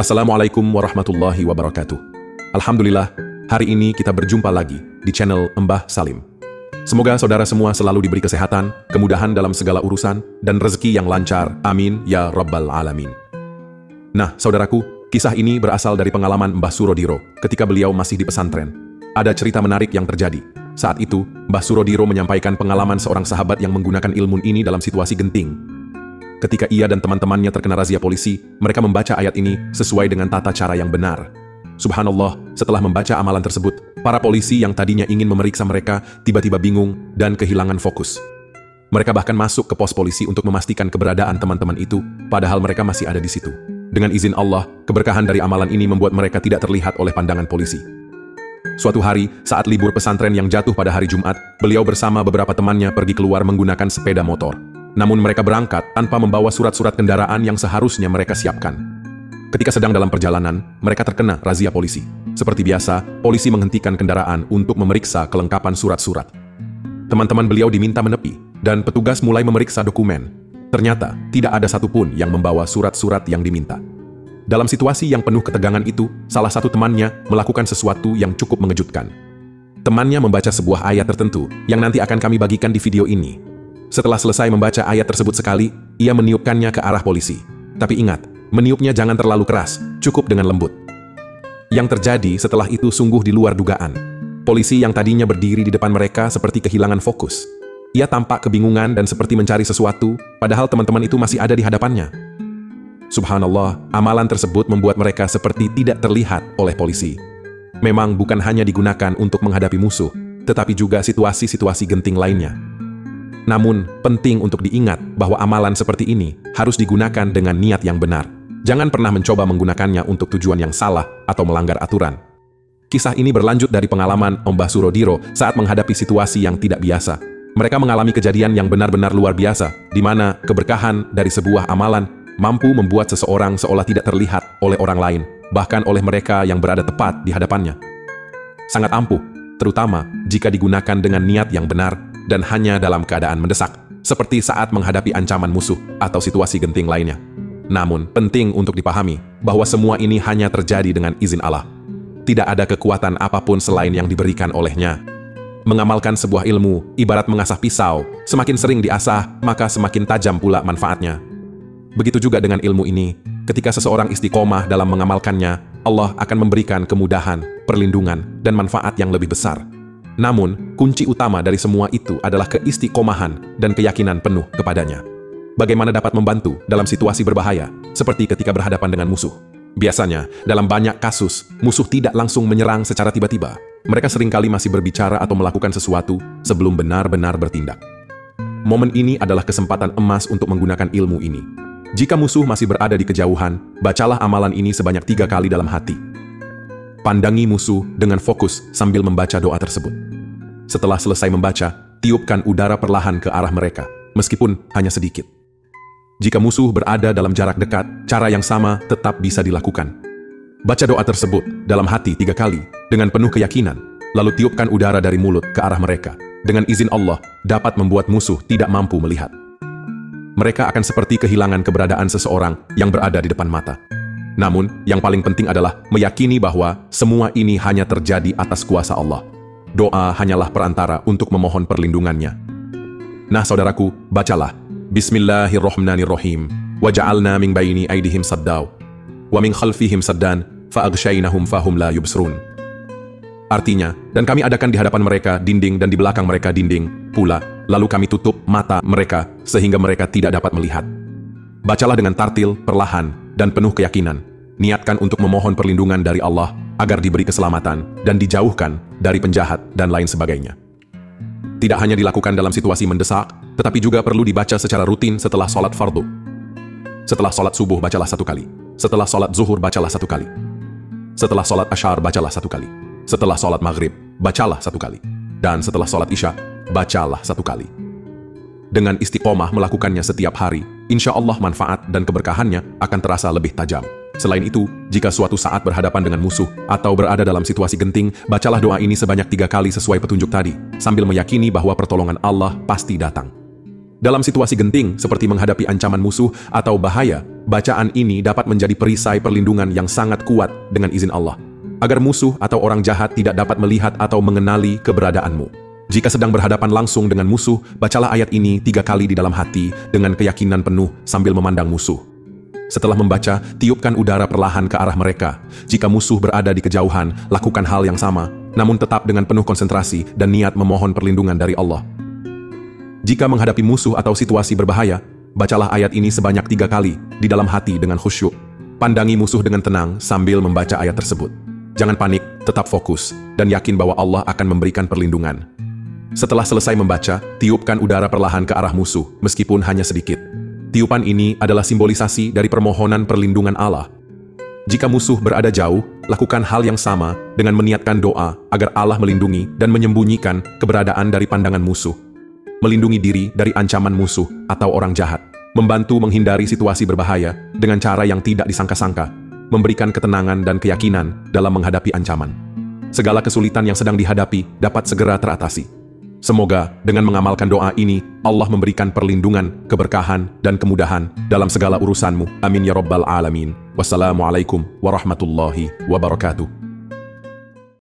Assalamualaikum warahmatullahi wabarakatuh. Alhamdulillah, hari ini kita berjumpa lagi di channel Mbah Salim. Semoga saudara semua selalu diberi kesehatan, kemudahan dalam segala urusan, dan rezeki yang lancar. Amin, ya Rabbal Alamin. Nah, saudaraku, kisah ini berasal dari pengalaman Mbah Surodiro ketika beliau masih di pesantren. Ada cerita menarik yang terjadi. Saat itu, Mbah Surodiro menyampaikan pengalaman seorang sahabat yang menggunakan ilmu ini dalam situasi genting. Ketika ia dan teman-temannya terkena razia polisi, mereka membaca ayat ini sesuai dengan tata cara yang benar. Subhanallah, setelah membaca amalan tersebut, para polisi yang tadinya ingin memeriksa mereka tiba-tiba bingung dan kehilangan fokus. Mereka bahkan masuk ke pos polisi untuk memastikan keberadaan teman-teman itu, padahal mereka masih ada di situ. Dengan izin Allah, keberkahan dari amalan ini membuat mereka tidak terlihat oleh pandangan polisi. Suatu hari, saat libur pesantren yang jatuh pada hari Jumat, beliau bersama beberapa temannya pergi keluar menggunakan sepeda motor. Namun mereka berangkat tanpa membawa surat-surat kendaraan yang seharusnya mereka siapkan. Ketika sedang dalam perjalanan, mereka terkena razia polisi. Seperti biasa, polisi menghentikan kendaraan untuk memeriksa kelengkapan surat-surat. Teman-teman beliau diminta menepi, dan petugas mulai memeriksa dokumen. Ternyata, tidak ada satupun yang membawa surat-surat yang diminta. Dalam situasi yang penuh ketegangan itu, salah satu temannya melakukan sesuatu yang cukup mengejutkan. Temannya membaca sebuah ayat tertentu, yang nanti akan kami bagikan di video ini. Setelah selesai membaca ayat tersebut sekali, ia meniupkannya ke arah polisi. Tapi ingat, meniupnya jangan terlalu keras, cukup dengan lembut. Yang terjadi setelah itu sungguh di luar dugaan. Polisi yang tadinya berdiri di depan mereka seperti kehilangan fokus. Ia tampak kebingungan dan seperti mencari sesuatu, padahal teman-teman itu masih ada di hadapannya. Subhanallah, amalan tersebut membuat mereka seperti tidak terlihat oleh polisi. Memang bukan hanya digunakan untuk menghadapi musuh, tetapi juga situasi-situasi genting lainnya. Namun, penting untuk diingat bahwa amalan seperti ini harus digunakan dengan niat yang benar. Jangan pernah mencoba menggunakannya untuk tujuan yang salah atau melanggar aturan. Kisah ini berlanjut dari pengalaman Mbah Surodiro saat menghadapi situasi yang tidak biasa. Mereka mengalami kejadian yang benar-benar luar biasa, di mana keberkahan dari sebuah amalan mampu membuat seseorang seolah tidak terlihat oleh orang lain, bahkan oleh mereka yang berada tepat di hadapannya. Sangat ampuh, terutama jika digunakan dengan niat yang benar, dan hanya dalam keadaan mendesak, seperti saat menghadapi ancaman musuh atau situasi genting lainnya. Namun, penting untuk dipahami bahwa semua ini hanya terjadi dengan izin Allah. Tidak ada kekuatan apapun selain yang diberikan olehnya. Mengamalkan sebuah ilmu, ibarat mengasah pisau, semakin sering diasah, maka semakin tajam pula manfaatnya. Begitu juga dengan ilmu ini, ketika seseorang istiqomah dalam mengamalkannya, Allah akan memberikan kemudahan, perlindungan, dan manfaat yang lebih besar. Namun, kunci utama dari semua itu adalah keistiqomahan dan keyakinan penuh kepadanya. Bagaimana dapat membantu dalam situasi berbahaya, seperti ketika berhadapan dengan musuh? Biasanya, dalam banyak kasus, musuh tidak langsung menyerang secara tiba-tiba. Mereka seringkali masih berbicara atau melakukan sesuatu sebelum benar-benar bertindak. Momen ini adalah kesempatan emas untuk menggunakan ilmu ini. Jika musuh masih berada di kejauhan, bacalah amalan ini sebanyak 3 kali dalam hati. Pandangi musuh dengan fokus sambil membaca doa tersebut. Setelah selesai membaca, tiupkan udara perlahan ke arah mereka, meskipun hanya sedikit. Jika musuh berada dalam jarak dekat, cara yang sama tetap bisa dilakukan. Baca doa tersebut dalam hati 3 kali, dengan penuh keyakinan, lalu tiupkan udara dari mulut ke arah mereka. Dengan izin Allah, dapat membuat musuh tidak mampu melihat. Mereka akan seperti kehilangan keberadaan seseorang yang berada di depan mata. Namun, yang paling penting adalah meyakini bahwa semua ini hanya terjadi atas kuasa Allah. Doa hanyalah perantara untuk memohon perlindungannya. Nah, saudaraku, bacalah. Bismillahirrahmanirrahim. Wa ja'alna min baini aydihim saddaw, wa min khalfihim saddan, fa'aghshaynahum fahum la yubsrun. Artinya, dan kami adakan di hadapan mereka dinding dan di belakang mereka dinding pula, lalu kami tutup mata mereka sehingga mereka tidak dapat melihat. Bacalah dengan tartil, perlahan, dan penuh keyakinan. Niatkan untuk memohon perlindungan dari Allah agar diberi keselamatan dan dijauhkan dari penjahat dan lain sebagainya. Tidak hanya dilakukan dalam situasi mendesak, tetapi juga perlu dibaca secara rutin setelah sholat fardu. Setelah sholat subuh bacalah 1 kali. Setelah sholat zuhur bacalah 1 kali. Setelah sholat asyar bacalah 1 kali. Setelah sholat maghrib bacalah 1 kali. Dan setelah sholat isya bacalah 1 kali. Dengan istiqomah melakukannya setiap hari, insya Allah manfaat dan keberkahannya akan terasa lebih tajam. Selain itu, jika suatu saat berhadapan dengan musuh atau berada dalam situasi genting, bacalah doa ini sebanyak 3 kali sesuai petunjuk tadi, sambil meyakini bahwa pertolongan Allah pasti datang. Dalam situasi genting, seperti menghadapi ancaman musuh atau bahaya, Bacaan ini dapat menjadi perisai perlindungan yang sangat kuat dengan izin Allah, agar musuh atau orang jahat tidak dapat melihat atau mengenali keberadaanmu. Jika sedang berhadapan langsung dengan musuh, bacalah ayat ini 3 kali di dalam hati dengan keyakinan penuh sambil memandang musuh. Setelah membaca, tiupkan udara perlahan ke arah mereka. Jika musuh berada di kejauhan, lakukan hal yang sama, namun tetap dengan penuh konsentrasi dan niat memohon perlindungan dari Allah. Jika menghadapi musuh atau situasi berbahaya, bacalah ayat ini sebanyak 3 kali di dalam hati dengan khusyuk. Pandangi musuh dengan tenang sambil membaca ayat tersebut. Jangan panik, tetap fokus, dan yakin bahwa Allah akan memberikan perlindungan. Setelah selesai membaca, tiupkan udara perlahan ke arah musuh, meskipun hanya sedikit. Tiupan ini adalah simbolisasi dari permohonan perlindungan Allah. Jika musuh berada jauh, lakukan hal yang sama dengan meniatkan doa agar Allah melindungi dan menyembunyikan keberadaan dari pandangan musuh. Melindungi diri dari ancaman musuh atau orang jahat, membantu menghindari situasi berbahaya dengan cara yang tidak disangka-sangka, memberikan ketenangan dan keyakinan dalam menghadapi ancaman. Segala kesulitan yang sedang dihadapi dapat segera teratasi. Semoga dengan mengamalkan doa ini, Allah memberikan perlindungan, keberkahan, dan kemudahan dalam segala urusanmu. Amin ya rabbal alamin. Wassalamualaikum warahmatullahi wabarakatuh.